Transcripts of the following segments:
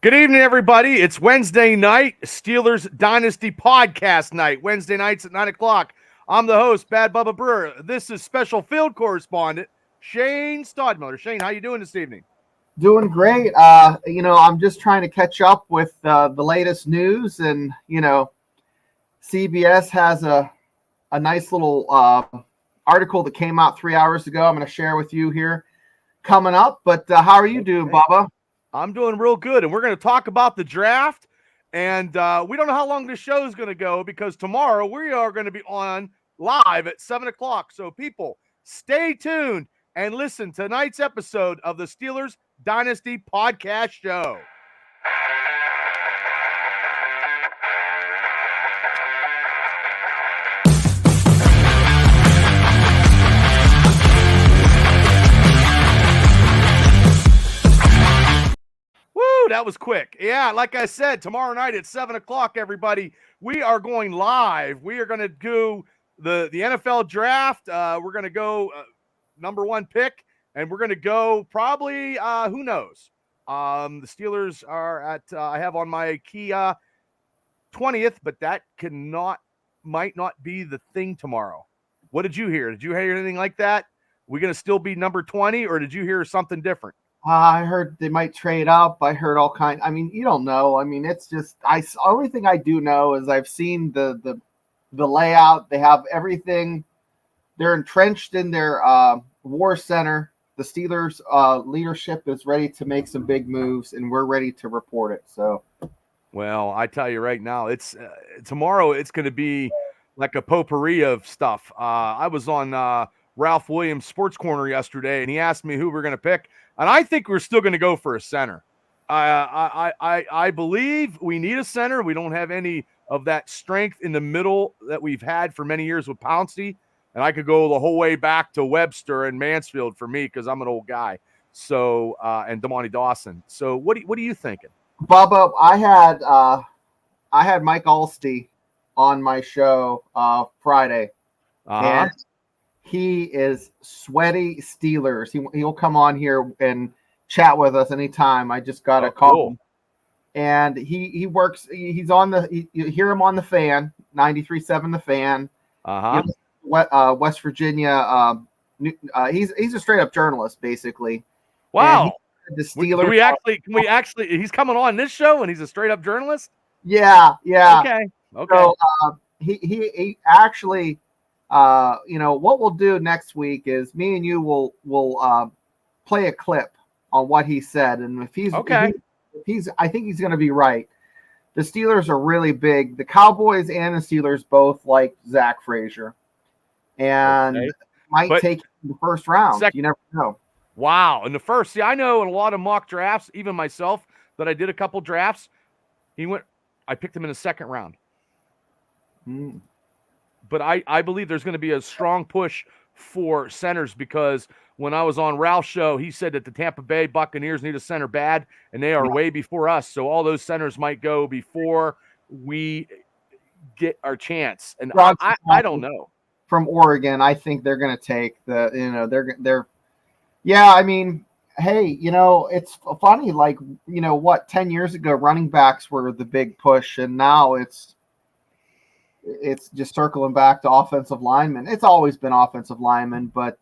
Good evening, everybody. It's Wednesday night, Steelers Dynasty podcast night. Wednesday nights at 9 o'clock. I'm the host, Bad Bubba Brewer. This is special field correspondent, Shane Stodmiller. Shane, how you doing this evening? Doing great. I'm just trying to catch up with the latest news, and CBS has a nice little article that came out 3 hours ago. I'm going to share with you here coming up. But how are you doing, Bubba? I'm doing real good, and we're going to talk about the draft. And we don't know how long this show is going to go because tomorrow we are going to be on live at 7 o'clock. So, people, stay tuned and listen to tonight's episode of the Steelers Dynasty podcast show. That was quick. Yeah, like I said, tomorrow night at 7 o'clock, everybody, we are going live. We are going to do the NFL draft. We're going to go number one pick, and we're going to go probably, who knows? The Steelers are at, I have on my key 20th, but that might not be the thing tomorrow. What did you hear? Did you hear anything like that? We going to still be number 20, or did you hear something different? I heard they might trade up. I heard all kinds. I mean, you don't know. I mean, it's just only thing I do know is I've seen the layout. They have everything. They're entrenched in their war center. The Steelers leadership is ready to make some big moves, and we're ready to report it. So, well, I tell you right now, it's tomorrow. It's going to be like a potpourri of stuff. I was on Ralph Williams' Sports Corner yesterday, and he asked me who we're going to pick. And I think we're still going to go for a center. I believe we need a center. We don't have any of that strength in the middle that we've had for many years with Pouncey. And I could go the whole way back to Webster and Mansfield for me because I'm an old guy. So and Damani Dawson. So what are you thinking, Bubba? I had Mike Alsty on my show Friday. And he is sweaty Steelers. He'll come on here and chat with us anytime. I just got to call him. And he works. He's on you hear him on the Fan, 93.7 The Fan. West Virginia. He's a straight up journalist, basically. Wow. The Steelers. Can we actually? He's coming on this show, and he's a straight up journalist. Yeah. Okay. So he actually. What we'll do next week is me and you will play a clip on what he said, and if he's okay, I think he's going to be right. The Steelers are really big. The Cowboys and the Steelers both like Zach Frazier, and might take the first round. You never know. Wow, in the first, I know in a lot of mock drafts, even myself, that I did a couple drafts. I picked him in the second round. But I believe there's going to be a strong push for centers because when I was on Ralph's show, he said that the Tampa Bay Buccaneers need a center bad, and they are way before us. So all those centers might go before we get our chance. And I don't know. From Oregon, I think they're going to take they're. Yeah, I mean, hey, it's funny. Like 10 years ago, running backs were the big push, and now it's just circling back to offensive linemen. It's always been offensive linemen, but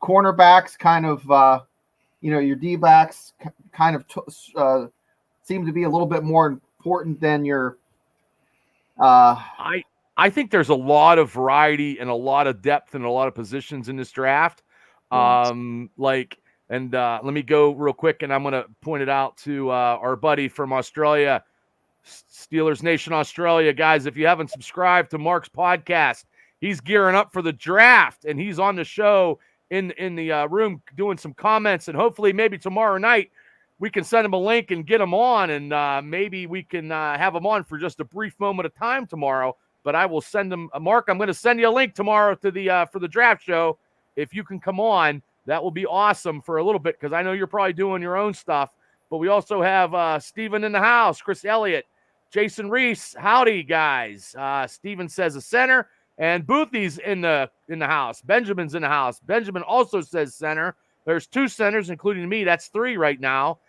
cornerbacks kind of, your D-backs kind of seem to be a little bit more important than your I think there's a lot of variety and a lot of depth in a lot of positions in this draft. Let me go real quick, and I'm going to point it out to our buddy from Australia, Steelers Nation Australia. Guys, if you haven't subscribed to Mark's podcast, he's gearing up for the draft, and he's on the show in the room doing some comments, and hopefully maybe tomorrow night we can send him a link and get him on, and maybe we can have him on for just a brief moment of time tomorrow. But I will send him, Mark, I'm going to send you a link tomorrow to the for the draft show. If you can come on, that will be awesome for a little bit, because I know you're probably doing your own stuff. But we also have Steven in the house, Chris Elliott, Jason Reese. Howdy, guys. Steven says a center, and Boothy's in the house. Benjamin's in the house. Benjamin also says center. There's two centers, including me. That's three right now.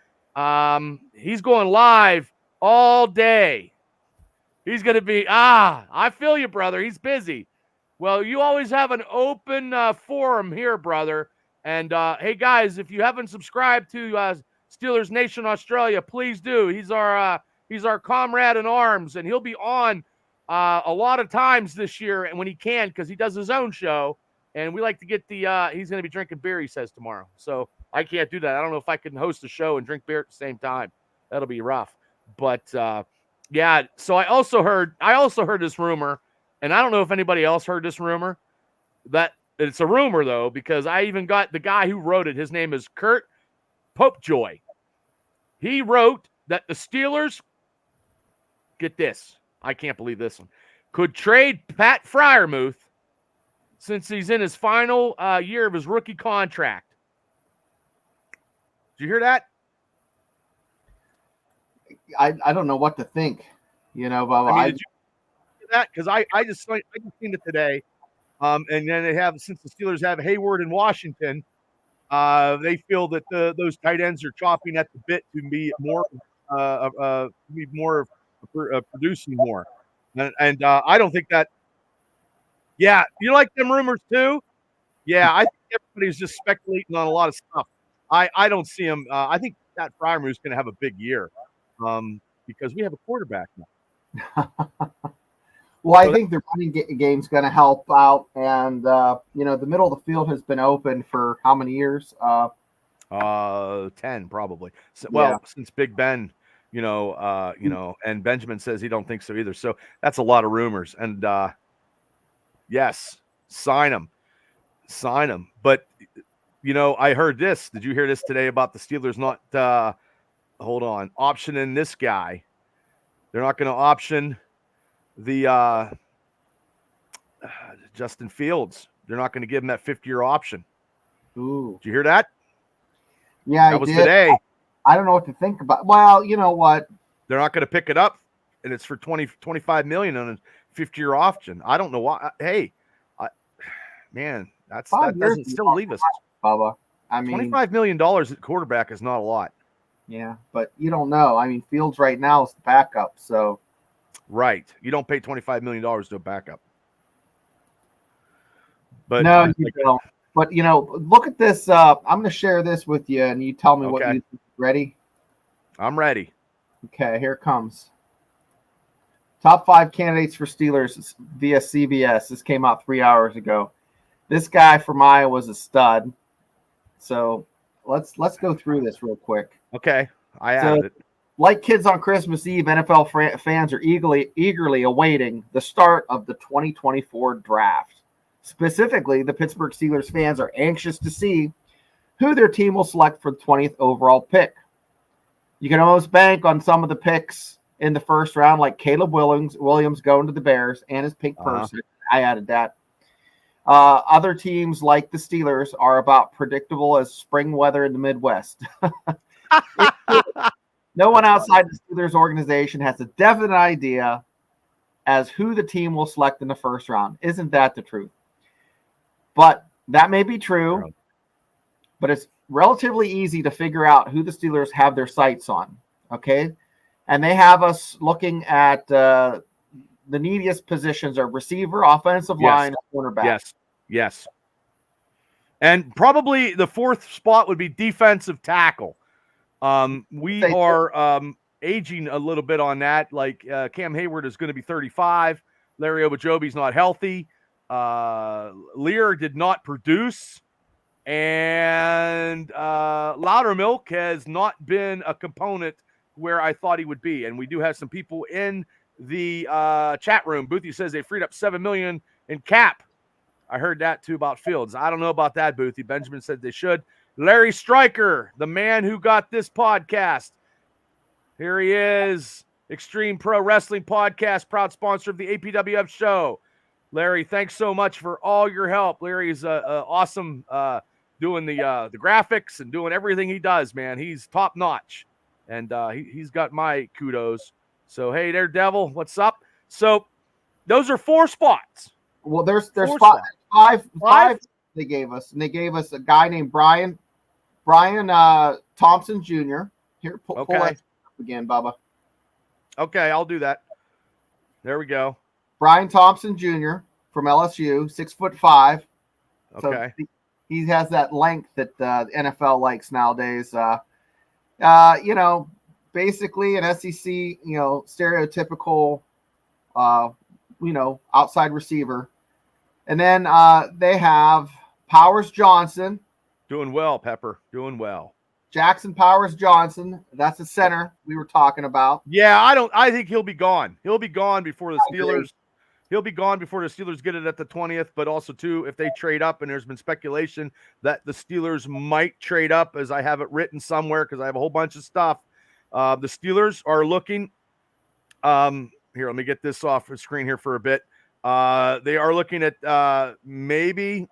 He's going live all day. He's going to be, I feel you, brother. He's busy. Well, you always have an open forum here, brother. And, hey, guys, if you haven't subscribed to Steelers Nation Australia, please do. He's our comrade in arms, and he'll be on a lot of times this year and when he can, because he does his own show. And we like to get he's going to be drinking beer, he says, tomorrow. So I can't do that. I don't know if I can host a show and drink beer at the same time. That'll be rough. But, yeah, so I also heard this rumor, and I don't know if anybody else heard this rumor, that it's a rumor, though, because I even got the guy who wrote it. His name is Kurt Popejoy. He wrote that the Steelers, get this, I can't believe this one, could trade Pat Freiermuth since he's in his final year of his rookie contract. Did you hear that? I don't know what to think, Bubba. I mean, did you hear that? Because I just seen it today. And then since the Steelers have Hayward in Washington, they feel that those tight ends are chopping at the bit to be more producing more. And I don't think that. Yeah, you like them rumors too? Yeah, I think everybody's just speculating on a lot of stuff. I don't see him. I think Pat Freiermuth is going to have a big year because we have a quarterback now. Well, I think the running game's going to help out, and the middle of the field has been open for how many years? 10 probably. Since Big Ben, and Benjamin says he don't think so either. So that's a lot of rumors. And yes, sign him. But I heard this. Did you hear this today about the Steelers not optioning this guy? They're not going to option the Justin Fields. They're not going to give him that 5th-year option. Ooh. Did you hear that? Yeah, that was today. I don't know what to think about. Well, you know what? They're not going to pick it up, and it's for $25 million on a 5th-year option. I don't know why. Hey, man, that doesn't still leave us. Bubba. I mean, $25 million at quarterback is not a lot. Yeah, but you don't know. I mean, Fields right now is the backup, so. Right. You don't pay $25 million to a backup. But no, you don't. But, look at this. I'm going to share this with you, and you tell me what you think. Ready? I'm ready. Okay, here it comes. Top 5 candidates for Steelers via CBS. This came out 3 hours ago. This guy from Iowa was a stud. So let's go through this real quick. Okay, I have it. Like kids on Christmas Eve, NFL fans are eagerly awaiting the start of the 2024 draft. Specifically, the Pittsburgh Steelers fans are anxious to see who their team will select for the 20th overall pick. You can almost bank on some of the picks in the first round, like Caleb Williams going to the Bears and his pink person. I added that. Other teams like the Steelers are about predictable as spring weather in the Midwest. No one outside the Steelers organization has a definite idea as who the team will select in the first round. Isn't that the truth? But that may be true, but it's relatively easy to figure out who the Steelers have their sights on, okay? And they have us looking at the neediest positions are receiver, offensive line, and cornerback. Yes. And probably the 4th spot would be defensive tackle. We are aging a little bit on that. Like Cam Hayward is going to be 35. Larry Obajobi's not healthy. Lear did not produce. And Loudermilk has not been a component where I thought he would be. And we do have some people in the chat room. Boothie says they freed up $7 million in cap. I heard that too about Fields. I don't know about that, Boothie. Benjamin said they should. Larry Stryker, the man who got this podcast. Here he is. Extreme Pro Wrestling Podcast, proud sponsor of the APWF show. Larry, thanks so much for all your help. Larry's awesome doing the graphics and doing everything he does, man. He's top notch, and he's got my kudos. So, hey there, Devil. What's up? So, those are 4 spots. Well, there's five they gave us, and they gave us a guy named Brian Thompson Jr., Here, pull that up again, Bubba. Okay, I'll do that. There we go. Brian Thompson Jr. from LSU, 6'5". Okay. So he has that length that the NFL likes nowadays. Basically an SEC, stereotypical, outside receiver. And then they have Powers Johnson. Doing well, Pepper. Doing well. Jackson Powers Johnson. That's the center we were talking about. Yeah, I think he'll be gone. He'll be gone before the Steelers. He'll be gone before the Steelers get it at the 20th. But also, too, if they trade up, and there's been speculation that the Steelers might trade up, as I have it written somewhere because I have a whole bunch of stuff. The Steelers are looking. Here, let me get this off the screen here for a bit. They are looking at maybe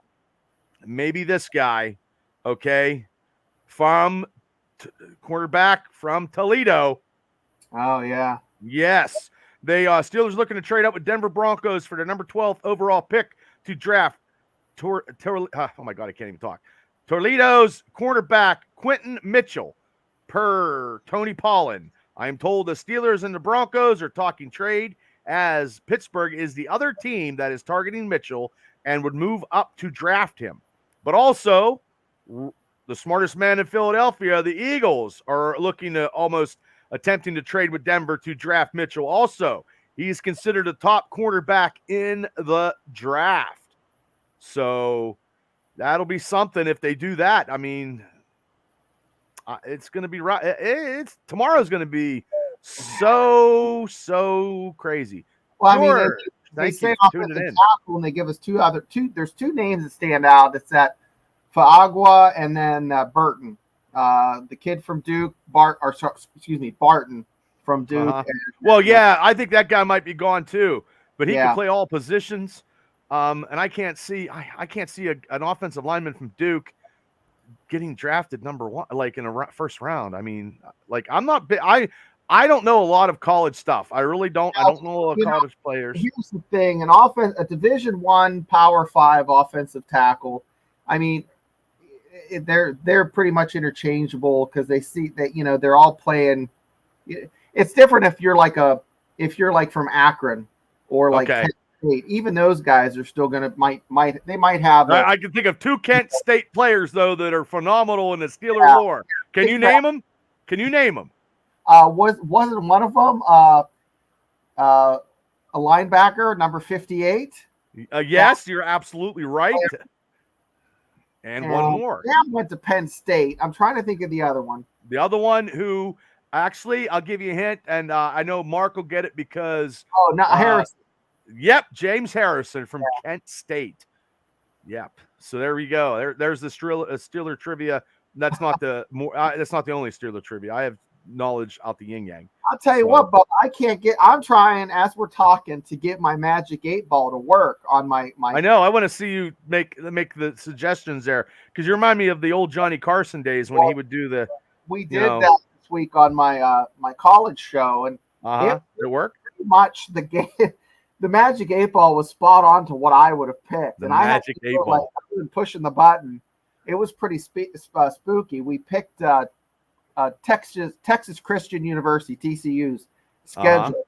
this guy, okay, from quarterback from Toledo. Oh, yeah. Yes. They Steelers looking to trade up with Denver Broncos for their number 12th overall pick to draft oh my God, I can't even talk. Toledo's cornerback Quentin Mitchell, per Tony Pollin. I am told the Steelers and the Broncos are talking trade, as Pittsburgh is the other team that is targeting Mitchell and would move up to draft him. But also, the smartest man in Philadelphia, the Eagles, are looking to almost attempting to trade with Denver to draft Mitchell. Also, he's considered a top cornerback in the draft. So that'll be something if they do that. I mean, it's going to be right. Tomorrow's going to be so crazy. Well, George, they say offensive tackle, and they give us two. There's two names that stand out. It's that Faagua and then Burton. The kid from Duke, Barton from Duke. Well, yeah, I think that guy might be gone too, but he can play all positions. And I can't see an offensive lineman from Duke getting drafted number one, like in a first round. I mean, like I don't know a lot of college stuff. I really don't. I don't know a lot of college players. Here's the thing: a Division I Power 5 offensive tackle. I mean, they're pretty much interchangeable because they see that they're all playing. It's different if you're like from Akron or like Kent State. Even those guys are still gonna might have. I can think of two Kent State players though that are phenomenal in the Steeler lore. Can you name them? Wasn't one of them a linebacker, number 58? Yes, you're absolutely right. And one more. Sam went to Penn State. I'm trying to think of the other one. The other one who, actually, I'll give you a hint, and I know Mark will get it because. Oh, no, Harrison. Yep, James Harrison from Kent State. Yep. So there we go. There's the Steeler trivia. That's not the that's not the only Steeler trivia. I have knowledge out the yin yang. I'll tell you what, but I'm trying as we're talking to get my Magic 8 Ball to work on my I know. I want to see you make the suggestions there because you remind me of the old Johnny Carson days when he would do the. We did that this week on my my college show, and did it work? Pretty much the game. The Magic 8 Ball was spot on to what I would have picked. The Magic 8 Ball. Like, I've been pushing the button. It was pretty spooky. We picked Texas Christian University, TCU's schedule,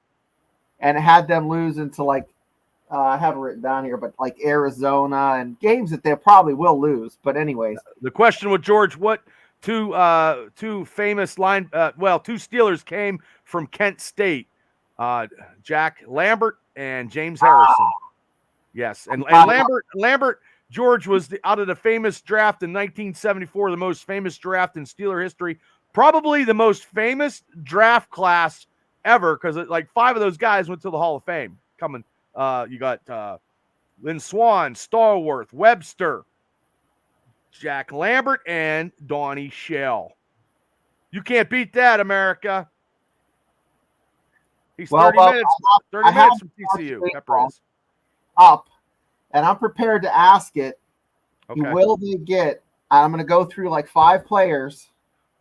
and had them losing to I have it written down here, but like Arizona and games that they probably will lose. But anyways, the question with George, what two famous two Steelers came from Kent State, Jack Lambert and James Harrison. Yes, and Lambert George was out of the famous draft in 1974, the most famous draft in Steeler history. Probably the most famous draft class ever because like 5 of those guys went to the Hall of Fame. You got Lynn Swann, Stallworth, Webster, Jack Lambert, and Donnie Shell. You can't beat that, America. He's 30 minutes from TCU. Up, and I'm prepared to ask it. Okay. Will they get? I'm going to go through like 5 players.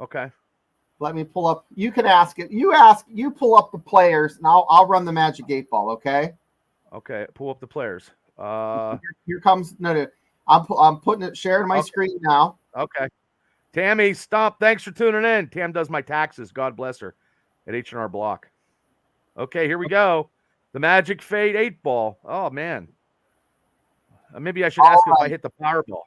Okay. Let me pull up. You can ask it. You pull up the players, and I'll run the Magic 8 Ball. Okay. Okay. Pull up the players. Here comes no. I'm putting it sharing my screen now. Okay. Tammy Stump, thanks for tuning in. Tam does my taxes. God bless her at H&R Block. Okay, here we go. The Magic Fade 8-ball. Oh, man. Maybe I should ask if I hit the Powerball.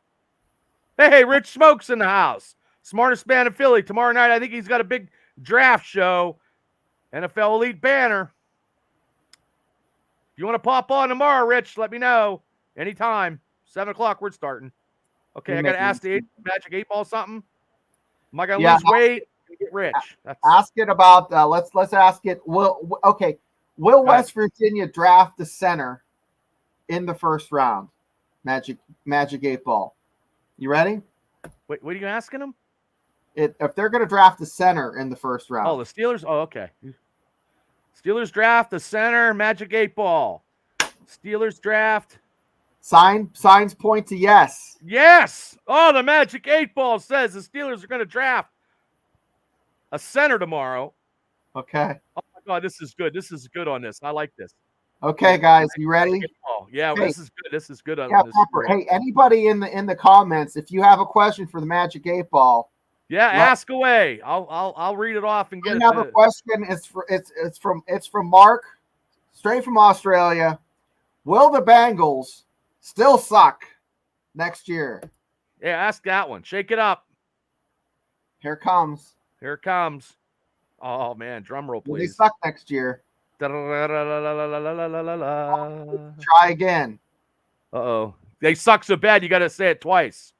Hey, Rich Smoke's in the house. Smartest man in Philly. Tomorrow night, I think he's got a big draft show. NFL Elite banner. If you want to pop on tomorrow, Rich, let me know. Anytime. 7 o'clock, we're starting. Okay, I got to ask the Magic 8-ball something. Am I going to lose weight and get rich? Ask it about, let's ask it. Will West Virginia draft the center in the first round? Magic 8-ball. You ready? Wait, what are you asking them? If they're going to draft the center in the first round. Oh, the Steelers? Oh, okay. Steelers draft the center, Magic 8-ball. Steelers draft. Signs point to yes. Yes. Oh, the Magic 8-ball says the Steelers are going to draft a center tomorrow. Okay. Oh, my God, this is good. This is good on this. I like this. Okay, guys, you ready? Yeah, hey, this is good. This is good on this. Pepper. Hey, anybody in the comments, if you have a question for the Magic 8-ball, ask away. I'll read it off and get it. I have a question. It's from Mark, straight from Australia. Will the Bengals still suck next year? Yeah, ask that one. Shake it up. Here it comes. Here it comes. Oh man, drum roll, please. Will they suck next year? Try again. Uh-oh. They suck so bad you got to say it twice.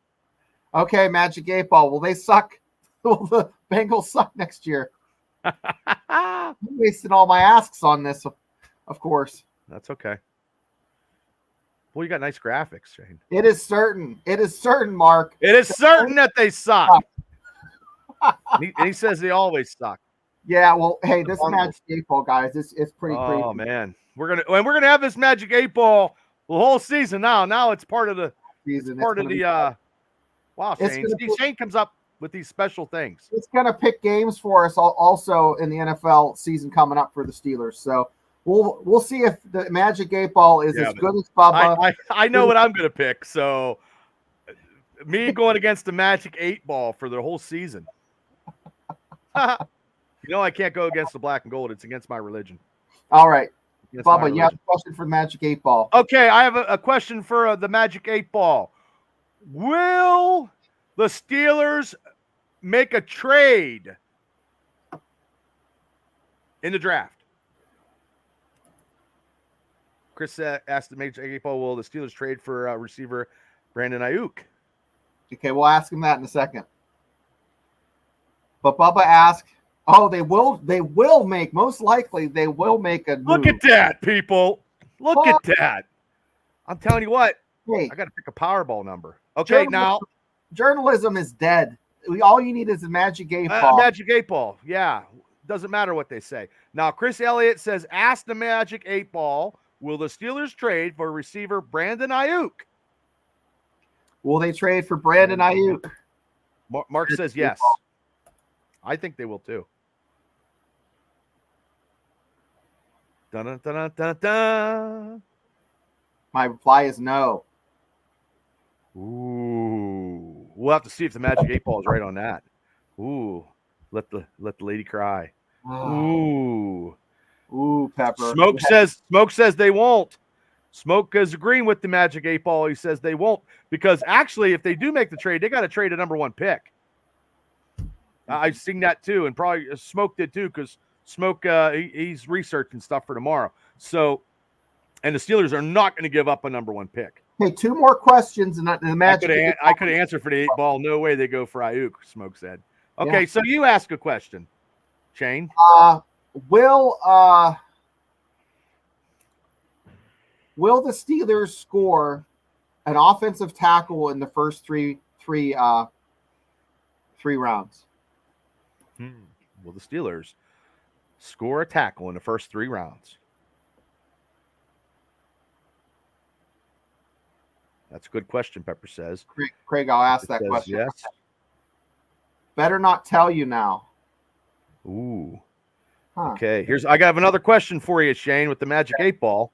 Okay, Magic 8-ball. Will they suck? Will the Bengals suck next year? I'm wasting all my asks on this, of course. That's okay. Well, you got nice graphics, Shane. It is certain. It is certain, Mark. It is certain that they suck. And he says they always suck. Yeah, well, hey, this Magic 8-ball, guys, it's pretty crazy. Oh man, we're gonna have this Magic 8-ball the whole season now. Now it's part of the season. Part of the wow, Shane. Shane comes up with these special things. It's gonna pick games for us also in the NFL season coming up for the Steelers. So we'll see if the Magic 8-ball is as good as Bubba. I know what I'm gonna pick. So me going against the Magic 8-ball for the whole season. You know I can't go against the black and gold. It's against my religion. All right. Bubba, you have a question for the Magic 8-ball. Okay, I have a question for the Magic 8-ball. Will the Steelers make a trade in the draft? Chris asked the Magic 8-ball, will the Steelers trade for receiver Brandon Ayuk? Okay, we'll ask him that in a second. But Bubba asked, they will make, most likely they will make a move. Look at that, people. Look at that. I'm telling you what. Hey, I got to pick a Powerball number. Okay, now. Journalism is dead. All you need is a Magic 8-ball. Magic 8-ball, yeah. Doesn't matter what they say. Now, Chris Elliott says, ask the Magic 8-ball, will the Steelers trade for receiver Brandon Ayuk? Will they trade for Brandon Ayuk? Mark says yes. I think they will too. Dun, dun, dun, dun, dun. My reply is no. Ooh, we'll have to see if the Magic 8-ball is right on that. Ooh, let the lady cry. Ooh, Pepper. Smoke says they won't. Smoke is agreeing with the Magic 8-ball. He says they won't because actually, if they do make the trade, they got to trade a number 1 pick. I've seen that too, and probably Smoke did too, because Smoke he's researching stuff for tomorrow. So, and the Steelers are not going to give up a number 1 pick. Hey, 2 more questions, and the Magic. I could have answered for the 8-ball. No way they go for Ayuk. Smoke said. Okay, so you ask a question, Shane. Will the Steelers score an offensive tackle in the first three rounds? Will the Steelers score a tackle in the first 3 rounds? That's a good question, Pepper says. Craig, I'll ask that question. Yes. Better not tell you now. Ooh. Huh. Okay, I got another question for you, Shane, with the Magic 8-ball.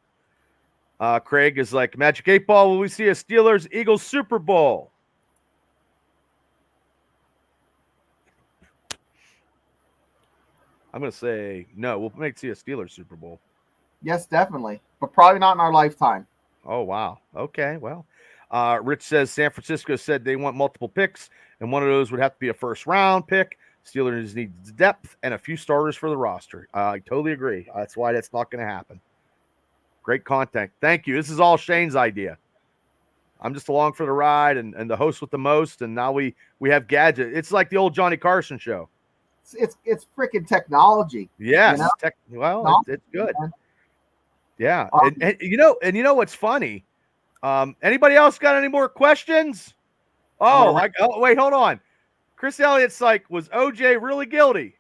Craig is like, Magic 8-ball, will we see a Steelers-Eagles Super Bowl? I'm going to say no. We'll make see a Steelers Super Bowl. Yes, definitely, but probably not in our lifetime. Oh, wow. Okay, well. Rich says San Francisco said they want multiple picks, and one of those would have to be a first-round pick. Steelers need depth and a few starters for the roster. I totally agree. That's why that's not going to happen. Great content. Thank you. This is all Shane's idea. I'm just along for the ride and the host with the most, and now we have gadget. It's like the old Johnny Carson show. It's freaking technology. Yes. It's good. Yeah. And you know what's funny? Anybody else got any more questions? Wait, hold on. Chris Elliott's like, was OJ really guilty?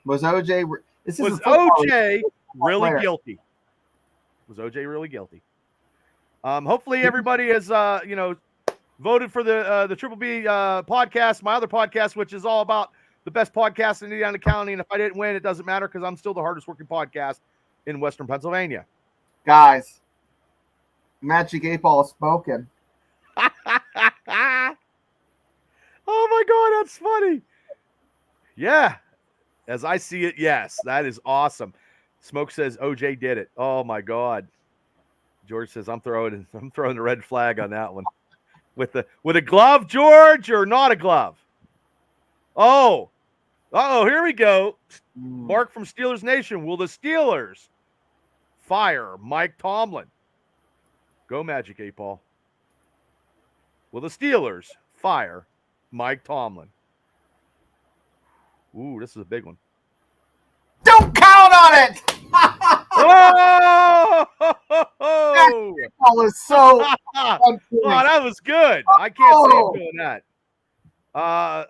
Was OJ really guilty? Was OJ really guilty? Hopefully everybody has voted for the Triple B podcast, my other podcast, which is all about the best podcast in Indiana County. And if I didn't win, it doesn't matter because I'm still the hardest working podcast in Western Pennsylvania. Guys, Magic 8 Ball is spoken. Oh my God, that's funny. Yeah. As I see it, yes, that is awesome. Smoke says OJ did it. Oh my God. George says I'm throwing the red flag on that one. With a glove, George, or not a glove? Oh, here we go. Mark from Steelers Nation. Will the Steelers fire Mike Tomlin? Go Magic 8 Ball. Will the Steelers fire Mike Tomlin? Ooh, this is a big one. Don't count on it. Oh! That is so. Oh, that was good. I can't say I'm doing that.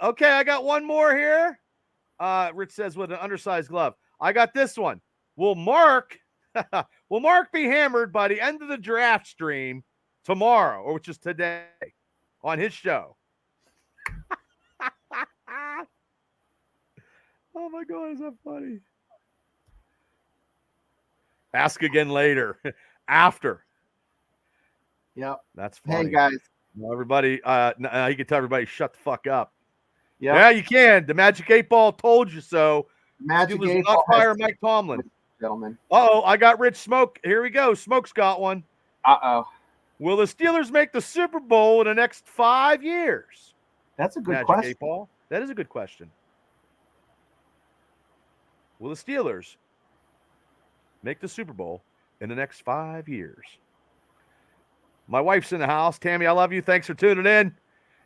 Okay, I got one more here. Rich says with an undersized glove. I got this one. Will Mark be hammered by the end of the draft stream tomorrow, or which is today, on his show? Oh my God, is that funny? Ask again later. After. Yep. That's funny. Hey guys. Well, everybody, you can tell everybody shut the fuck up. Yep. Yeah, you can. The Magic 8 Ball told you so. Magic 8 Ball Ball fire Mike Tomlin. Gentlemen. I got Rich Smoke. Here we go. Smoke's got one. Will the Steelers make the Super Bowl in the next 5 years? That's a good Magic question. 8 Ball. That is a good question. Will the Steelers make the Super Bowl in the next 5 years? My wife's in the house. Tammy, I love you. Thanks for tuning in.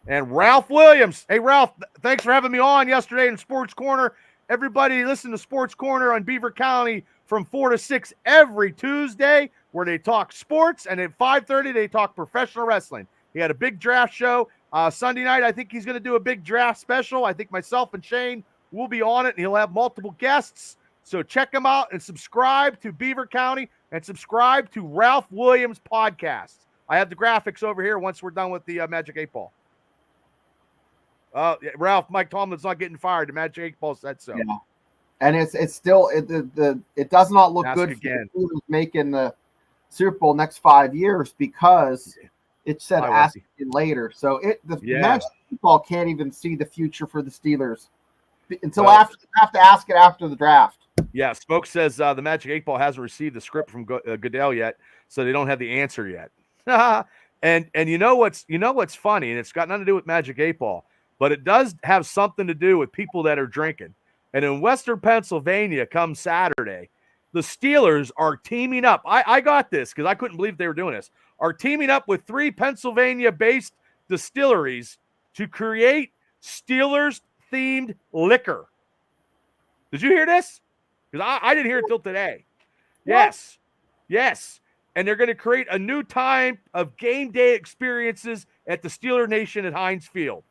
And Ralph Williams. Hey, Ralph, thanks for having me on yesterday in Sports Corner. Everybody listen to Sports Corner on Beaver County from 4 to 6 every Tuesday, where they talk sports, and at 5:30 they talk professional wrestling. He had a big draft show. Sunday night, I think he's going to do a big draft special. I think myself and Shane will be on it, and he'll have multiple guests. So check him out and subscribe to Beaver County and subscribe to Ralph Williams podcast. I have the graphics over here once we're done with the Magic 8 Ball. Ralph, Mike Tomlin's not getting fired. The Magic 8 Ball said so. Yeah. And it's still it does not look good again. for the making the Super Bowl next 5 years because it said ask again later. So Magic 8 Ball can't even see the future for the Steelers until after you have to ask it after the draft. Yeah, Smoke says the Magic 8 Ball hasn't received the script from Goodell yet, so they don't have the answer yet. and you know what's funny, and it's got nothing to do with Magic 8 Ball, but it does have something to do with people that are drinking. And in Western Pennsylvania, come Saturday, the Steelers are teaming up. I got this because I couldn't believe they were doing this. Are teaming up with 3 Pennsylvania-based distilleries to create Steelers-themed liquor. Did you hear this? Because I didn't hear it till today. Yes. And they're going to create a new time of game day experiences at the Steeler Nation at Heinz Field.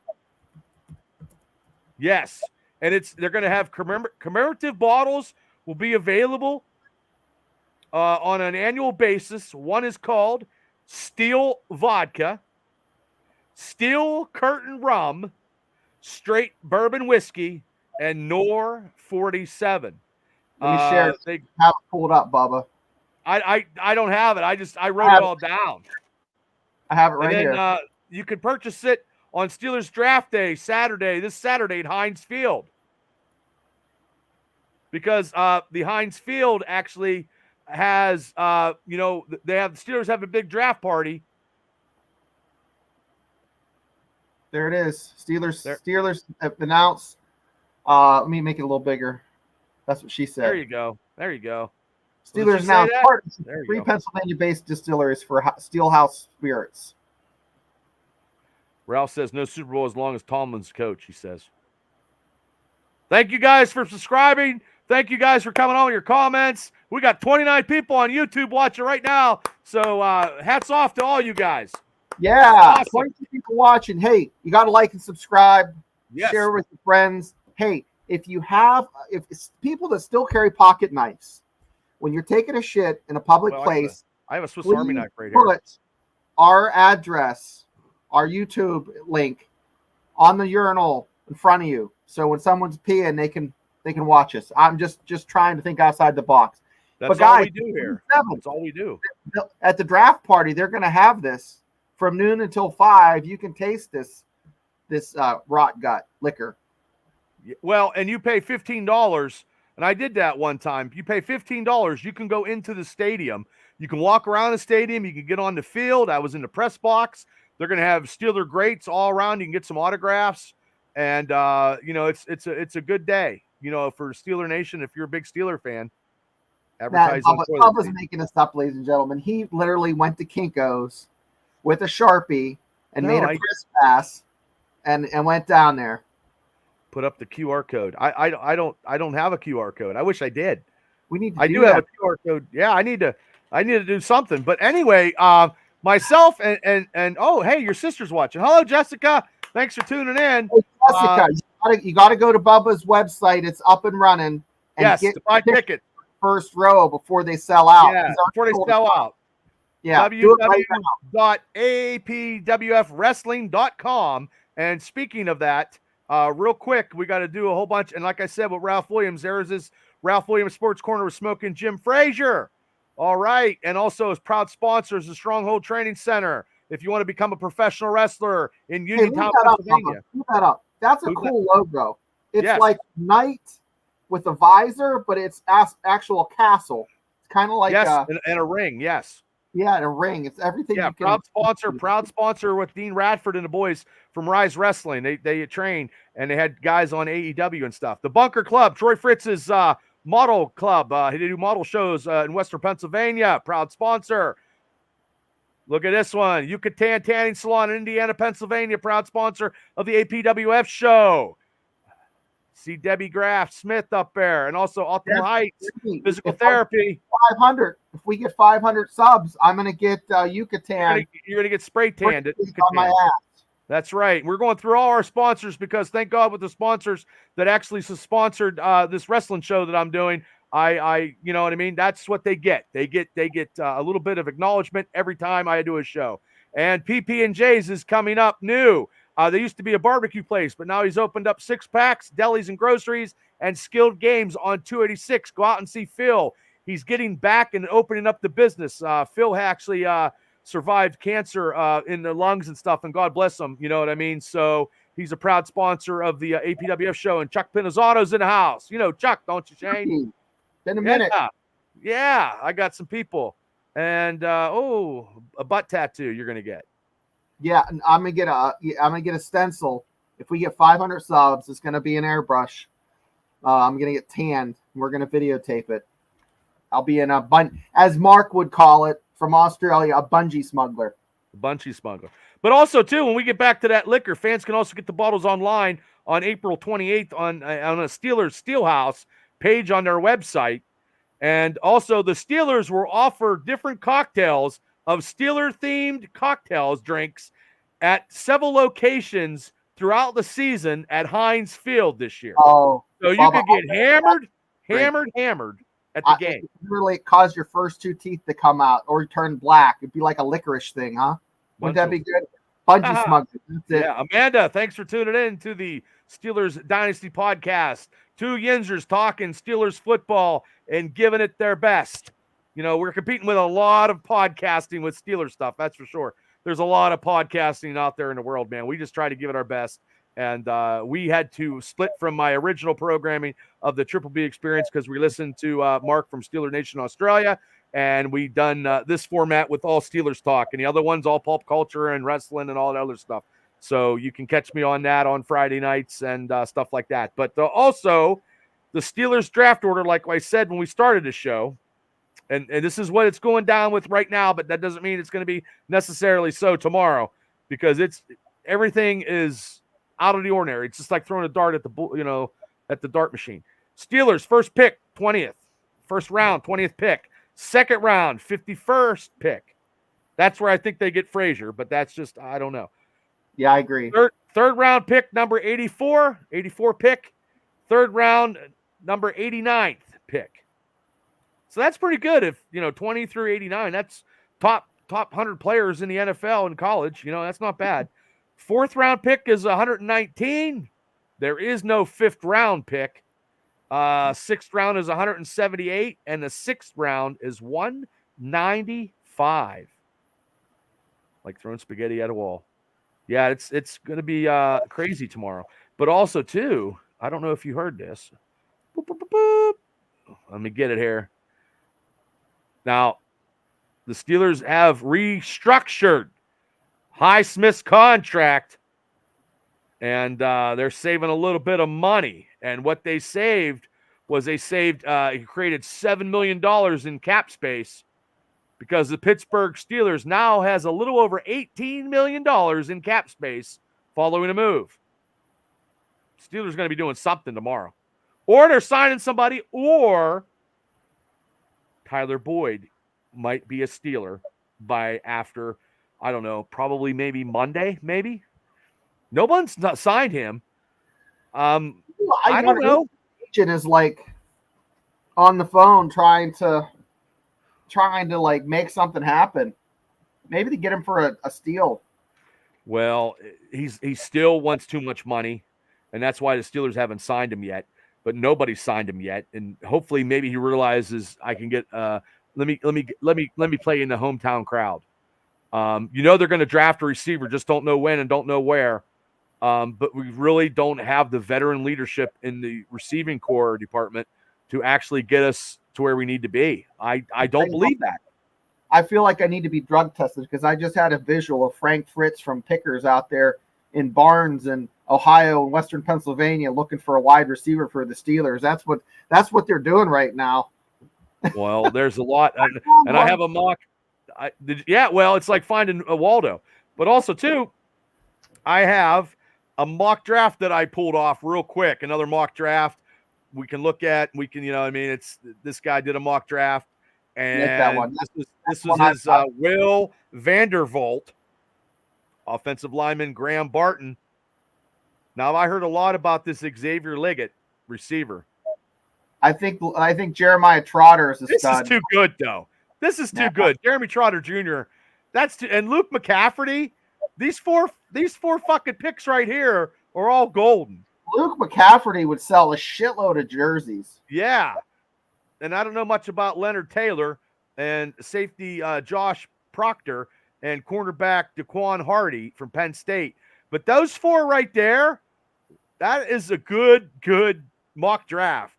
Yes. And they're going to have commemorative bottles will be available on an annual basis. One is called Steel Vodka, Steel Curtain Rum, Straight Bourbon Whiskey, and Nor 47. Let me share. They have it pulled up, Bubba. I don't have it. I wrote it all down. I have it right here. You can purchase it on Steelers Draft Day, this Saturday at Heinz Field. because the Heinz Field actually has, the Steelers have a big draft party. There it is. Steelers announced. Let me make it a little bigger. That's what she said. There you go. Steelers announced partnership with 3 Pennsylvania-based distilleries for Steelhouse Spirits. Ralph says no Super Bowl as long as Tomlin's coach, he says. Thank you guys for subscribing. Thank you guys for coming on with your comments. We got 29 people on YouTube watching right now. So hats off to all you guys. Yeah, awesome. 22 people watching. Hey, you got to like and subscribe. Yes. Share with your friends. Hey, if it's people that still carry pocket knives, when you're taking a shit in a public place, I have a Swiss Army knife right here. Put our address, our YouTube link on the urinal in front of you, so when someone's peeing, they can watch us. I'm just trying to think outside the box. That's all we do here. That's all we do. At the draft party, they're going to have this from noon until 5. You can taste this rot gut liquor. Well, and you pay $15, and I did that one time. You pay $15, you can go into the stadium. You can walk around the stadium. You can get on the field. I was in the press box. They're going to have Steeler greats all around. You can get some autographs, and it's a good day. For Steeler Nation, if you're a big Steeler fan. Bubba's making this up, ladies and gentlemen. He literally went to Kinko's with a Sharpie and made a press pass and went down there. Put up the QR code. I don't have a QR code. I wish I did. I do have a QR code. Yeah, I need to do something. But anyway, myself and oh, hey, your sister's watching. Hello, Jessica. Thanks for tuning in. Hey, Jessica, you got to go to Bubba's website. It's up and running. And get to buy tickets. First row before they sell out. Yeah, before they sell out. Yeah. www.apwrestling.com. And speaking of that, real quick, we got to do a whole bunch. And like I said, with Ralph Williams, there's his Ralph Williams Sports Corner with Smoking Jim Frazier. All right. And also his proud sponsors, the Stronghold Training Center. If you want to become a professional wrestler in Uniontown, Pennsylvania. Look that up. That's a cool logo. It's like knight with a visor, but it's actual castle. It's kind of like and a ring. Yes. Yeah, and a ring. It's everything. Yeah, proud sponsor with Dean Radford and the boys from Rise Wrestling. They train, and they had guys on AEW and stuff. The Bunker Club, Troy Fritz's model club. They do model shows in Western Pennsylvania. Proud sponsor. Look at this one. Yucatan Tanning Salon in Indiana, Pennsylvania. Proud sponsor of the APWF show. See Debbie Graff Smith up there, and also Optimal Heights Physical Therapy. 500. If we get 500 subs, I'm going to get Yucatan. You're going to get spray tanned at Yucatan. On my ass. That's right. We're going through all our sponsors because thank God with the sponsors that actually sponsored this wrestling show that I'm doing. I you know what I mean? That's what they get. They get a little bit of acknowledgement every time I do a show. And PP&J's is coming up new. They used to be a barbecue place, but now he's opened up 6-packs, delis and groceries, and skilled games on 286. Go out and see Phil. He's getting back and opening up the business. Phil actually survived cancer in the lungs and stuff, and God bless him. You know what I mean? So he's a proud sponsor of the APWF show, and Chuck Pinazzato's in the house. You know Chuck, don't you, Shane? Been a minute. Yeah, I got some people. And, a butt tattoo you're going to get. Yeah, and I'm gonna get a stencil. If we get 500 subs, it's gonna be an airbrush. I'm gonna get tanned. We're gonna videotape it. I'll be in as Mark would call it from Australia, a bungee smuggler. But also too, when we get back to that liquor, fans can also get the bottles online on April 28th on a Steelers Steelhouse page on their website. And also the Steelers will offer different cocktails of Steeler-themed cocktails, drinks at several locations throughout the season at Heinz Field this year. Oh, so you could get hammered at the game. It really cause your first 2 teeth to come out or turn black. It'd be like a licorice thing, huh? Wouldn't that be good? Bungee smuggling. Yeah, Amanda, thanks for tuning in to the Steelers Dynasty podcast. 2 Yinzers talking Steelers football and giving it their best. You know, we're competing with a lot of podcasting with Steelers stuff, that's for sure. There's a lot of podcasting out there in the world, man. We just try to give it our best. And we had to split from my original programming of the Triple B Experience because we listened to Mark from Steeler Nation Australia, and we done this format with all Steelers talk, and the other one's all pulp culture and wrestling and all that other stuff. So you can catch me on that on Friday nights and stuff like that. But also the Steelers draft order, like I said when we started the show, and this is what it's going down with right now, but that doesn't mean it's going to be necessarily so tomorrow, because everything is out of the ordinary. It's just like throwing a dart at the dart machine. Steelers first pick 20th, first round 20th pick, second round 51st pick. That's where I think they get Frazier, but that's just, I don't know. Yeah, I agree. Third round pick number 84 pick, third round number 89th pick. So that's pretty good. If 20 through 89, that's top 100 players in the NFL and college. That's not bad. Fourth round pick is 119. There is no fifth round pick. Sixth round is 178, and the sixth round is 195. Like throwing spaghetti at a wall. Yeah, it's going to be crazy tomorrow. But also too, I don't know if you heard this. Boop, boop, boop, boop. Let me get it here. Now, the Steelers have restructured Highsmith's contract, and they're saving a little bit of money. And what they saved was he created $7 million in cap space, because the Pittsburgh Steelers now has a little over $18 million in cap space following a move. Steelers going to be doing something tomorrow. Or they're signing somebody, or Tyler Boyd might be a Steeler by after, I don't know, probably maybe Monday, maybe. No one's not signed him. I don't know. Agent is like on the phone trying to like make something happen. Maybe to get him for a steal. Well, he still wants too much money, and that's why the Steelers haven't signed him yet. But nobody signed him yet, and hopefully, maybe he realizes I can get. Let me play in the hometown crowd. They're going to draft a receiver, just don't know when and don't know where. But we really don't have the veteran leadership in the receiving core department to actually get us to where we need to be. I don't believe that. I feel like I need to be drug tested, because I just had a visual of Frank Fritz from Pickers out there in Barnes and Ohio and Western Pennsylvania looking for a wide receiver for the Steelers. That's what they're doing right now. Well, there's a lot, and I have a mock. It's like finding a Waldo, but also too, I have a mock draft that I pulled off real quick. Another mock draft we can look at. We can, it's this guy did a mock draft, and that one. This was his Will Vandervolt, offensive lineman Graham Barton. Now, I heard a lot about this Xavier Liggett receiver. I think Jeremiah Trotter is a stud. This is too good, though. This is too good. Jeremy Trotter Jr. And Luke McCaffrey. These four fucking picks right here are all golden. Luke McCaffrey would sell a shitload of jerseys. Yeah. And I don't know much about Leonard Taylor and safety Josh Proctor and cornerback Daquan Hardy from Penn State. But those four right there, that is a good mock draft.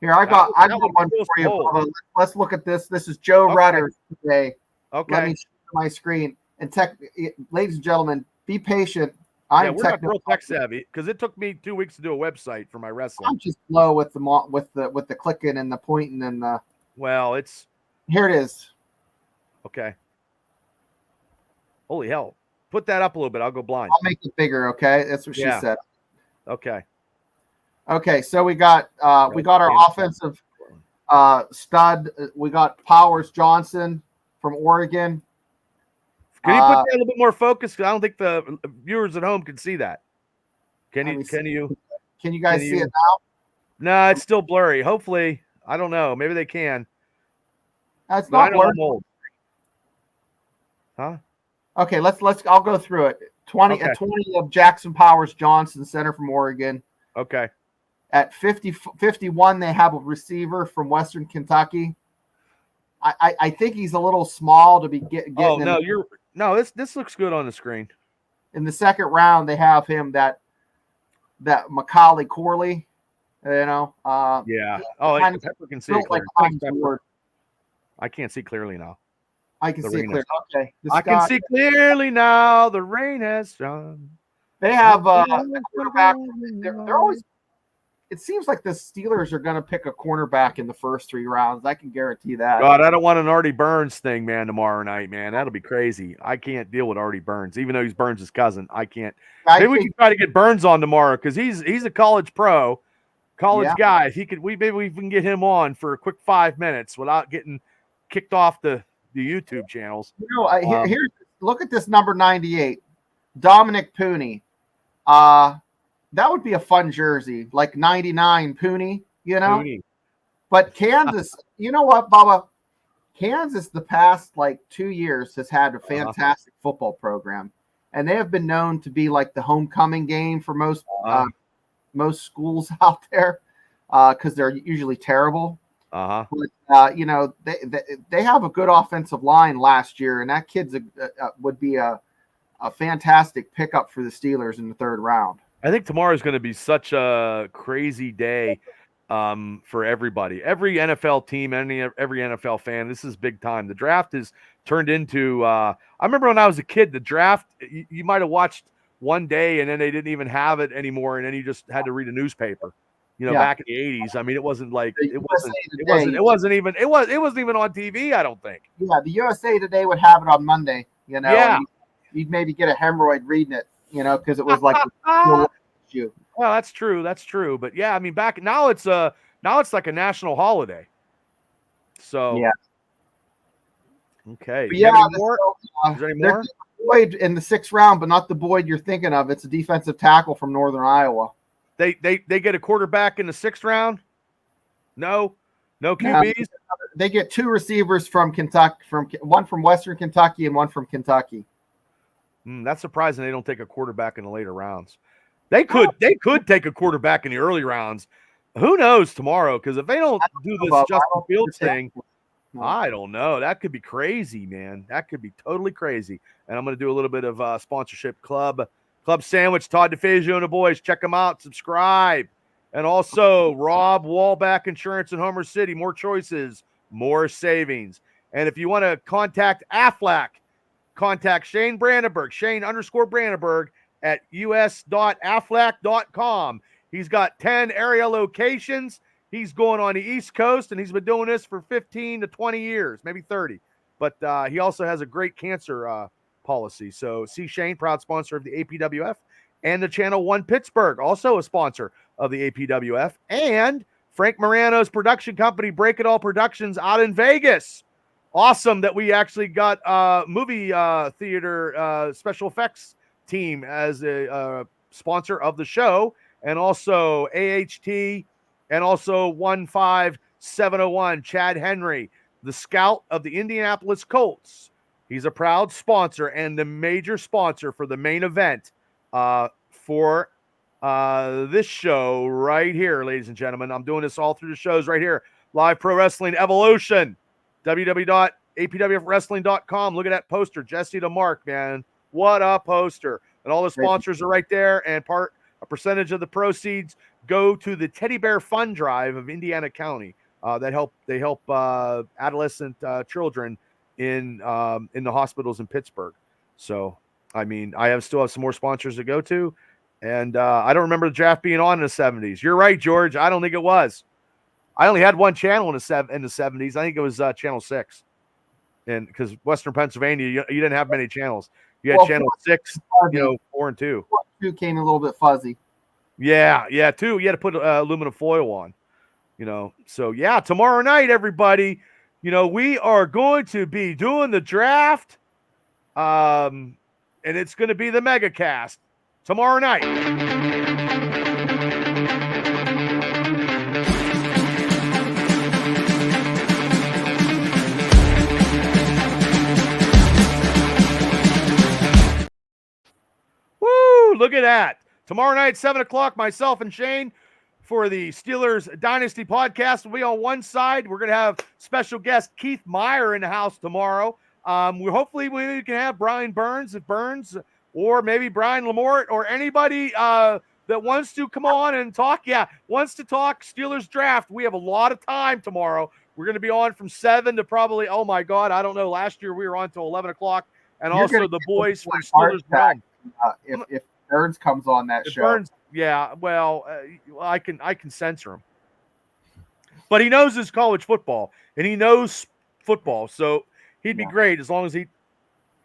Here, I got one for you. Let's look at this. This is Joe Rutter today. Okay. Let me share my screen. And ladies and gentlemen, be patient. We're not real tech savvy, because it took me 2 weeks to do a website for my wrestling. I'm just slow with the clicking and the pointing and the. Well, here it is. Okay. Holy hell! Put that up a little bit. I'll go blind. I'll make it bigger. Okay, that's what she said. Okay. Okay, so we got our offensive stud. We got Powers Johnson from Oregon. Can you put that a little bit more focused? Because I don't think the viewers at home can see that. Can you guys see it now? No, it's still blurry. Hopefully, I don't know. Maybe they can. That's not blurry. Huh? Okay, I'll go through it. 20 of Jackson Powers Johnson, center from Oregon. Okay. At 51, they have a receiver from Western Kentucky. I think he's a little small to be getting. Oh no, this looks good on the screen. In the second round, they have him that that Macaulay Corley, Yeah. Oh, Pepper can see it clearly. I can't see clearly now. I can see it clearly. Okay. I can see clearly now. The rain has gone. They have a quarterback. They're always. It seems like the Steelers are going to pick a cornerback in the first 3 rounds. I can guarantee that. God, I don't want an Artie Burns thing, man, tomorrow night, man. That'll be crazy. I can't deal with Artie Burns, even though he's Burns' cousin. I can't. Maybe we can try to get Burns on tomorrow because he's a college pro, guy. If he could, maybe we can get him on for a quick 5 minutes without getting kicked off the YouTube channels. Here's look at this number 98, Dominic Pooney. That would be a fun jersey, like 99 Pooney, Pooney. But Kansas, you know what, Bubba? Kansas, the past 2 years, has had a fantastic football program, and they have been known to be like the homecoming game for most schools out there because they're usually terrible. But they have a good offensive line last year, and that kid's would be a fantastic pickup for the Steelers in the 3rd round. I think tomorrow is going to be such a crazy day for everybody. Every NFL team, every NFL fan, this is big time. The draft is turned into I remember when I was a kid, the draft, you might have watched one day and then they didn't even have it anymore, and then you just had to read a newspaper. Back in the 80s. I mean, it wasn't like it wasn't even on TV, I don't think. Yeah, the USA Today would have it on Monday, Yeah. You'd maybe get a hemorrhoid reading it, because it was like you. Well, that's true. But yeah, I mean, now it's like a national holiday. So yeah. Okay. Is there any more? Boyd in the 6th round, but not the Boyd you're thinking of. It's a defensive tackle from Northern Iowa. They get a quarterback in the 6th round? No QBs. They get 2 receivers from Kentucky, one from Western Kentucky and one from Kentucky. That's surprising they don't take a quarterback in the later rounds. They could take a quarterback in the early rounds. Who knows tomorrow? Because if they don't do this Justin Fields thing, I don't know. That could be crazy, man. That could be totally crazy. And I'm going to do a little bit of sponsorship club sandwich. Todd DeFazio and the boys. Check them out. Subscribe. And also Rob Wallback Insurance in Homer City. More choices, more savings. And if you want to contact Aflac, contact Shane Brandenburg, Shane_Brandenburg at us.aflac.com. He's got 10 area locations. He's going on the East Coast, and he's been doing this for 15 to 20 years, maybe 30. But he also has a great cancer policy. So see Shane, proud sponsor of the APWF, and the Channel 1 Pittsburgh, also a sponsor of the APWF, and Frank Morano's production company, Break It All Productions, out in Vegas. Awesome that we actually got a movie theater special effects team as a sponsor of the show, and also AHT, and also 15701 Chad Henry, the scout of the Indianapolis Colts. He's a proud sponsor and the major sponsor for the main event for this show right here, ladies and gentlemen. I'm doing this all through the shows right here. Live Pro Wrestling Evolution, www.apwwrestling.com. Look at that poster, Jesse to Mark, man. What a poster. And all the sponsors are right there, and a percentage of the proceeds go to the Teddy Bear Fund Drive of Indiana County. They help adolescent children in the hospitals in Pittsburgh. So, I mean, still have some more sponsors to go to, and I don't remember the draft being on in the 70s. You're right, George. I don't think it was. I only had one channel in the 70s. I think it was Channel 6, and because Western Pennsylvania, you didn't have many channels. You had Channel 6, 4 and 2. 2 came a little bit fuzzy. Yeah, 2. You had to put aluminum foil on. So yeah, tomorrow night, everybody, we are going to be doing the draft, and it's going to be the mega cast tomorrow night. Woo! Look at that. Tomorrow night, 7 o'clock, myself and Shane for the Steelers Dynasty podcast will be on one side. We're going to have special guest Keith Meyer in the house tomorrow. Hopefully we can have Brian Burns, or maybe Brian Lamort, or anybody that wants to come on and talk, wants to talk Steelers draft, we have a lot of time tomorrow. We're going to be on from 7 to probably, oh my God, I don't know. Last year we were on till 11 o'clock. And You're also the boys from Steelers Realm. If Burns comes on that show. Burns, well, I can censor him. But he knows his college football, and he knows football, so he'd be great as long as he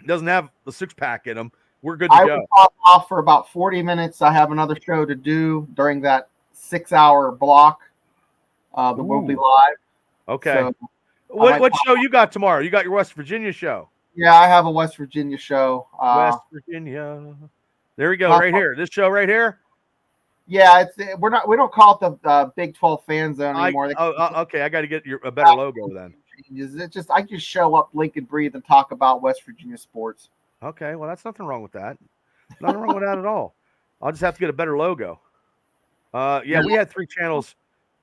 doesn't have the six-pack in him. We're good to go. I will pop off for about 40 minutes. I have another show to do during that 6-hour block. But we'll be live. Okay. So what show you got tomorrow? You got your West Virginia show. Yeah, I have a West Virginia show. West Virginia. There we go, right here. This show right here. Yeah, we don't call it the Big 12 fan zone anymore. Okay. I got to get a better logo then. I just show up, blink and breathe, and talk about West Virginia sports. Okay, well, that's nothing wrong with that. Nothing wrong with that at all. I'll just have to get a better logo. We had 3 channels.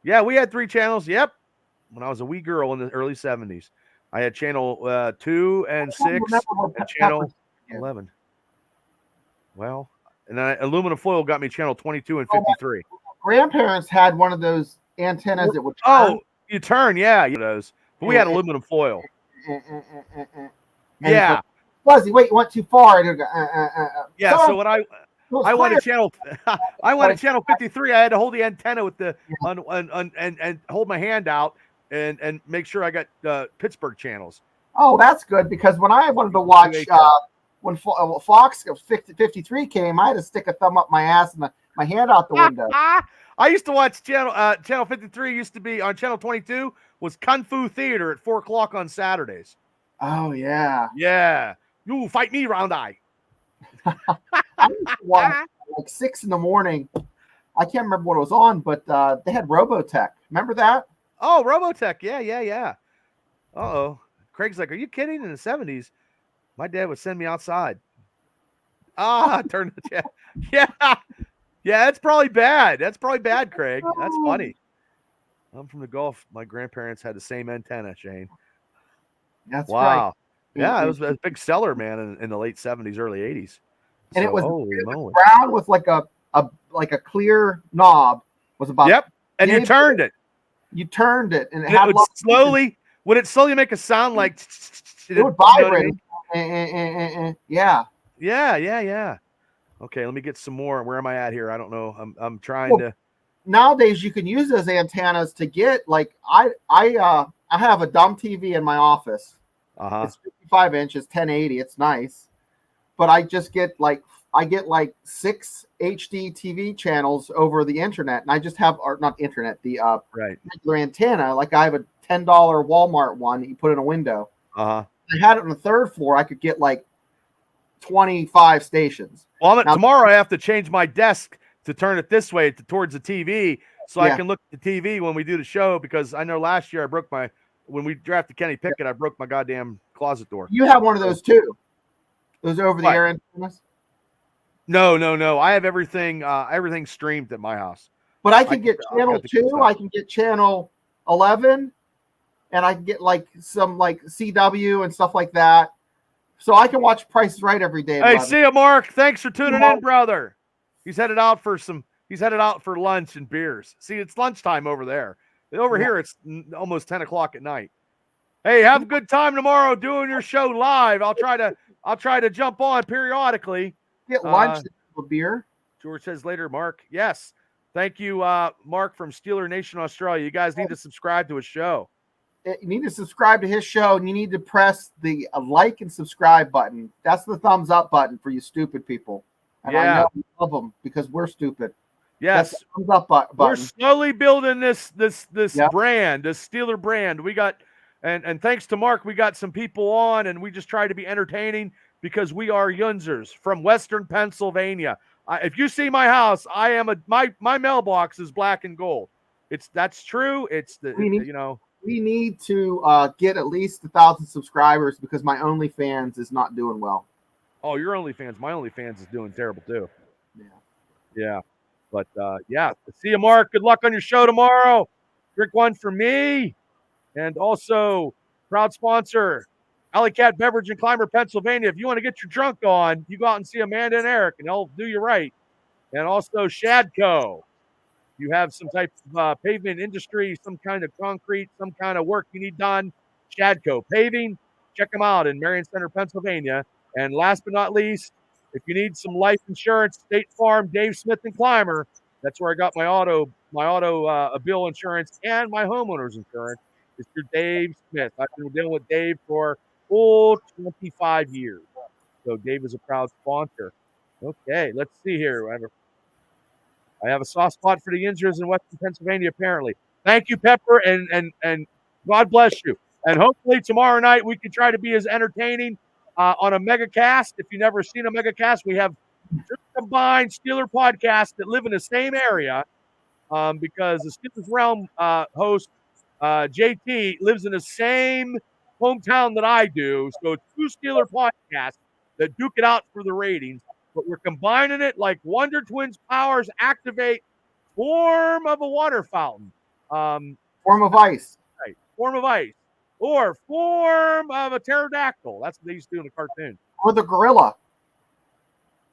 Yeah, we had 3 channels. Yep. When I was a wee girl in the early 70s, I had channel 2 and 6 and channel 11. Well, and then aluminum foil got me channel 22 and 53. Grandparents had one of those antennas that would turn. Oh, you turn, yeah, those. But we had aluminum foil. Yeah. Fuzzy, wait, you went too far. Yeah, so when I wanted channel I wanted channel 53, I had to hold the antenna with the and hold my hand out and make sure I got Pittsburgh channels. Oh, that's good, because when I wanted to watch when Fox 53 came, I had to stick a thumb up my ass and my hand out the window. I used to watch channel 53 used to be on channel 22 was Kung Fu Theater at 4 o'clock on Saturdays. Oh yeah. Yeah. You fight me, round eye. I used to watch like 6 in the morning. I can't remember what it was on, but they had Robotech. Remember that? Oh, Robotech. Yeah. Uh-oh. Craig's like, are you kidding? In the 70s, my dad would send me outside. Turn the Yeah. Yeah, that's probably bad. That's probably bad, Craig. That's funny. I'm from the Gulf. My grandparents had the same antenna, Shane. That's wow. Right. Yeah, it was a big seller, man, in the late 70s, early 80s. And it was brown with like a clear knob. Was about. Yep. And you turned it. You turned it, and it would slowly. Would it slowly make a sound like? It would vibrate. Yeah. Okay, let me get some more. Where am I at here? I don't know. I'm trying to. Nowadays, you can use those antennas to get like I have a dumb TV in my office. It's 55 inches, 1080. It's nice, but I just get like 6 HD TV channels over the internet, and I just have not internet, the regular antenna. Like I have a $10 Walmart one that you put in a window. I had it on the 3rd floor. I could get like 25 stations. Well, tomorrow I have to change my desk to turn it this way towards the TV, so I can look at the TV when we do the show, because I know last year when we drafted Kenny Pickett, I broke my goddamn closet door. You have one of those too. Those over-the-air antennas? No. I have everything streamed at my house. But I can get channel 2. I can get channel 11, and I can get like some like CW and stuff like that. So I can watch Price is Right every day. Hey, see you, Mark. Thanks for tuning in, brother. He's headed out for lunch and beers. See, it's lunchtime over there. Over here, it's almost 10 o'clock at night. Hey, have a good time tomorrow doing your show live. I'll try to jump on periodically. Get lunch, a beer. George says later, Mark. Yes. Thank you, Mark from Steeler Nation, Australia. You guys need to subscribe to his show. You need to subscribe to his show, and you need to press the like and subscribe button. That's the thumbs up button for you stupid people. And I know we love them because we're stupid. Yes. Thumbs up button. We're slowly building this brand, this Steeler brand. We got, and thanks to Mark, we got some people on, and we just try to be entertaining because we are Yunzers from Western Pennsylvania. If you see my house, I am my mailbox is black and gold. That's true. It's we need to get at least 1,000 subscribers because my OnlyFans is not doing well. Oh, your OnlyFans. My OnlyFans is doing terrible too. Yeah. But see you, Mark. Good luck on your show tomorrow. Drink one for me. And also, proud sponsor, Alley Cat Beverage in Clymer, Pennsylvania. If you want to get your drunk on, you go out and see Amanda and Eric, and they'll do you right. And also Shadco. You have some type of pavement industry, some kind of concrete, some kind of work you need done. Shadco Paving. Check them out in Marion Center, Pennsylvania. And last but not least, if you need some life insurance, State Farm, Dave Smith and Clymer. That's where I got my auto bill insurance and my homeowner's insurance. It's through Dave Smith. I've been dealing with Dave for 25 years. So Dave is a proud sponsor. Okay, let's see here. I have a soft spot for the Yinzers in Western Pennsylvania, apparently. Thank you, Pepper, and God bless you. And hopefully tomorrow night we can try to be as entertaining on a mega cast. If you've never seen a mega cast, we have combined Steeler podcasts that live in the same area because the Steelers Realm host, JT, lives in the same hometown that I do. So it's two Steeler podcasts that duke it out for the ratings. But we're combining it like Wonder Twins powers activate form of a water fountain. Form of ice. Right. Form of ice. Or form of a pterodactyl. That's what they used to do in the cartoon. Or the gorilla.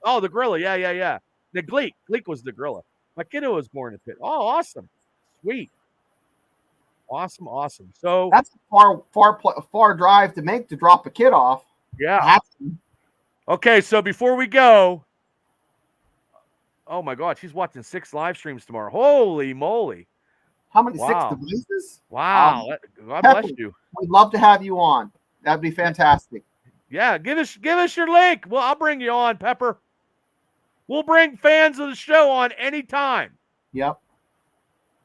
Oh, the gorilla. Yeah. The Gleek. Gleek was the gorilla. My kiddo was born in Pitt. Oh, awesome. Sweet. Awesome. So that's a far drive to make to drop a kid off. Yeah. Okay, so before we go, oh my God, she's watching 6 live streams tomorrow. Holy moly! How many 6 devices? Wow! God bless you. We'd love to have you on. That'd be fantastic. Yeah, give us your link. Well, I'll bring you on, Pepper. We'll bring fans of the show on anytime. Yep.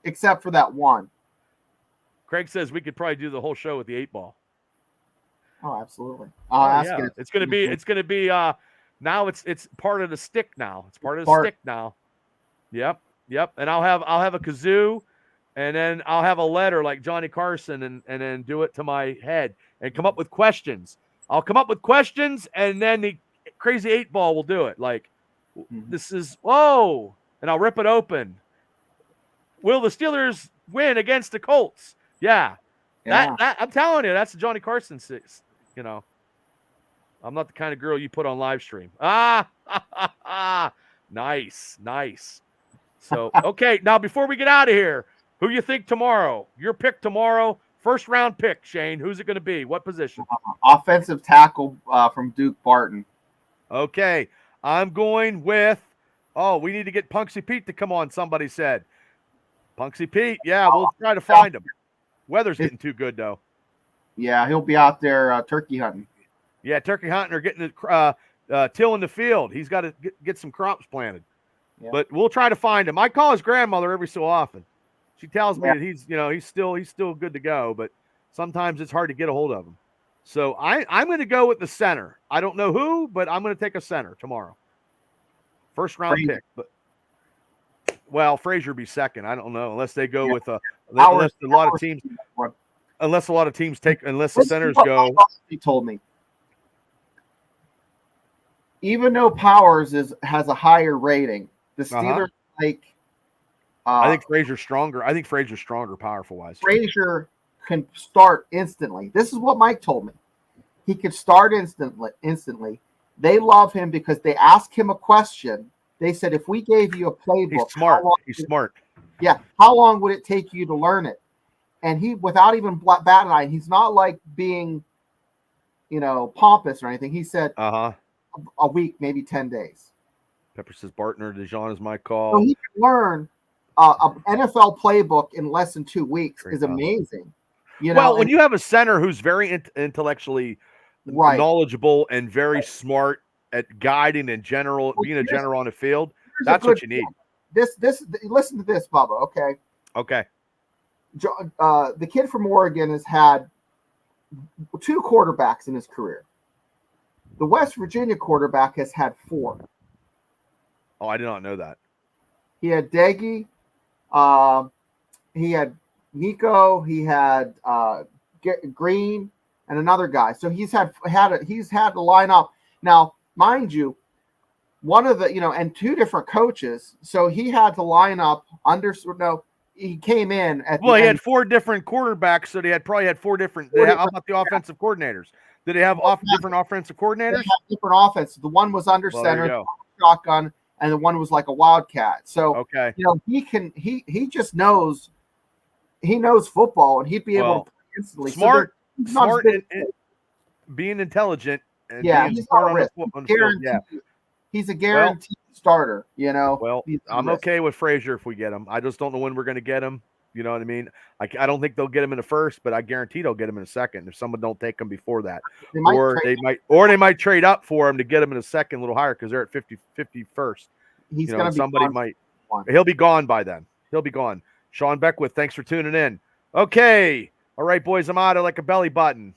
Except for that one. Craig says we could probably do the whole show with the 8-ball. Oh, absolutely. It's gonna be now it's part of the stick now. It's part of the stick now. Yep. And I'll have a kazoo, and then I'll have a letter like Johnny Carson and then do it to my head and come up with questions. I'll come up with questions, and then the crazy 8-ball will do it. Like, this is and I'll rip it open. Will the Steelers win against the Colts? Yeah. That I'm telling you, that's Johnny Carson 6. You know, I'm not the kind of girl you put on live stream. Nice. So, okay, now before we get out of here, who you think tomorrow? Your pick tomorrow, first round pick, Shane. Who's it going to be? What position? Offensive tackle from Duke Barton. Okay, I'm going with. Oh, we need to get Punksy Pete to come on. Somebody said, Punksy Pete. Yeah, we'll try to find him. Weather's getting too good though. Yeah, he'll be out there turkey hunting. Yeah, turkey hunting or getting tilling the field. He's got to get some crops planted. Yeah. But we'll try to find him. I call his grandmother every so often. She tells me that he's still good to go, but sometimes it's hard to get a hold of him. So I'm going to go with the center. I don't know who, but I'm going to take a center tomorrow. First round pick, but Frazier be second. I don't know unless they go with unless a lot of teams. Unless the centers go. He told me. Even though Powers has a higher rating, the Steelers I think Frazier's stronger. I think Frazier's stronger, powerful-wise. Frazier can start instantly. This is what Mike told me. He could start instantly. They love him because they asked him a question. They said, if we gave you a playbook, he's smart. Yeah. How long would it take you to learn it? And he, without even batting an eye, he's not like being, pompous or anything. He said a week, maybe 10 days. Pepper says Bartner Dijon is my call. So he can learn an NFL playbook in less than 2 weeks. Is amazing. When you have a center who's very intellectually knowledgeable and very smart at guiding and being a general on the field, that's what you need. Listen to this, Bubba. Okay. The kid from Oregon has had 2 quarterbacks in his career. The West Virginia quarterback has had 4. Oh, I did not know that. He had Deggy, he had Nico, he had Green, and another guy. So he's had to line up. Now, mind you, one of the and 2 different coaches. So he had to line up he came in at he had 4 different quarterbacks, so they probably had 4 different. How about the offensive coordinators? Did they have different offensive coordinators? They had different offenses. The one was under center, shotgun, and the one was like a wildcat. So okay, he just knows football, and he'd be able to instantly. Smart, so and being intelligent and being he's smart not on the field. Yeah, he's a guaranteed starter. Well, I'm okay with Frazier if we get him. I just don't know when we're going to get him. You know what I mean? I don't think they'll get him in the first, but I guarantee they'll get him in a second if someone don't take him before that. They might trade up for him to get him in a second, a little higher, because they're at 51st. He's going to be somebody might. He'll be gone by then. He'll be gone. Sean Beckwith, thanks for tuning in. Okay. All right, boys, I'm out of like a belly button.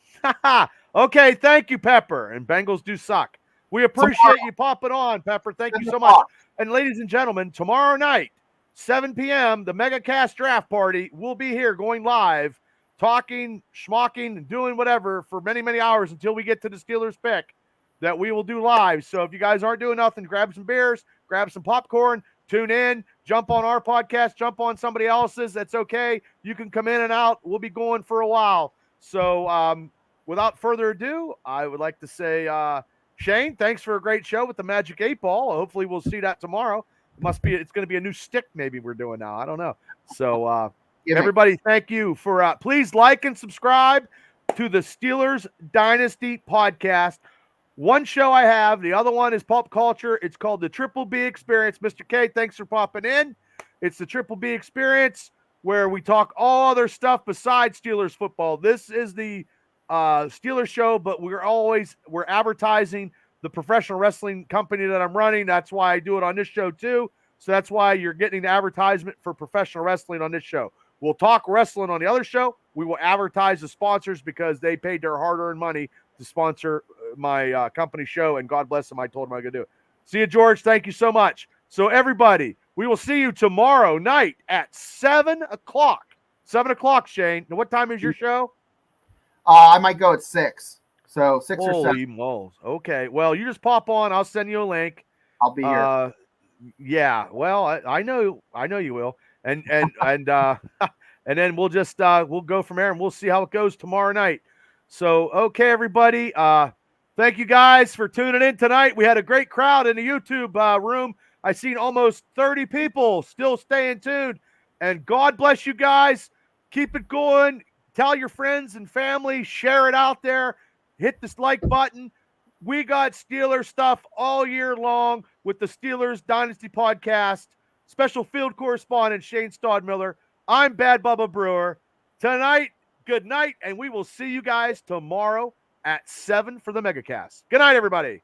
Okay, thank you, Pepper. And Bengals do suck. We appreciate you popping on, Pepper. Thank you so much. And ladies and gentlemen, tomorrow night, 7 p.m., the MegaCast Draft Party will be here going live, talking, schmocking, and doing whatever for many, many hours until we get to the Steelers pick that we will do live. So if you guys aren't doing nothing, grab some beers, grab some popcorn, tune in, jump on our podcast, jump on somebody else's. That's okay. You can come in and out. We'll be going for a while. So without further ado, I would like to say, Shane, thanks for a great show with the Magic 8 Ball. Hopefully we'll see that tomorrow. It's going to be a new stick maybe we're doing now. I don't know. So everybody, thank you for please like and subscribe to the Steelers Dynasty podcast. One show I have, the other one is pulp culture. It's called the Triple B Experience. Mr. K, thanks for popping in. It's the Triple B Experience where we talk all other stuff besides Steelers football. This is the Steelers show, but we're advertising the professional wrestling company that I'm running. That's why I do it on this show too. So that's why you're getting the advertisement for professional wrestling on this show. We'll talk wrestling on the other show. We will advertise the sponsors because they paid their hard-earned money to sponsor my company show, and God bless them. I told them I was going to do it. See you, George. Thank you so much. So everybody, we will see you tomorrow night at 7 o'clock. 7 o'clock, Shane. Now, what time is your show? I might go at 6. So 6 or 7. Holy moles. Okay. Well, you just pop on. I'll send you a link. I'll be here. Yeah. Well, I know you will. And and then we'll just we'll go from there and we'll see how it goes tomorrow night. So, okay, everybody. Thank you guys for tuning in tonight. We had a great crowd in the YouTube room. I seen almost 30 people still staying tuned. And God bless you guys. Keep it going. Tell your friends and family. Share it out there. Hit this like button. We got Steelers stuff all year long with the Steelers Dynasty podcast. Special field correspondent Shane Stodmiller. I'm Bad Bubba Brewer. Tonight, good night, and we will see you guys tomorrow at 7 for the MegaCast. Good night, everybody.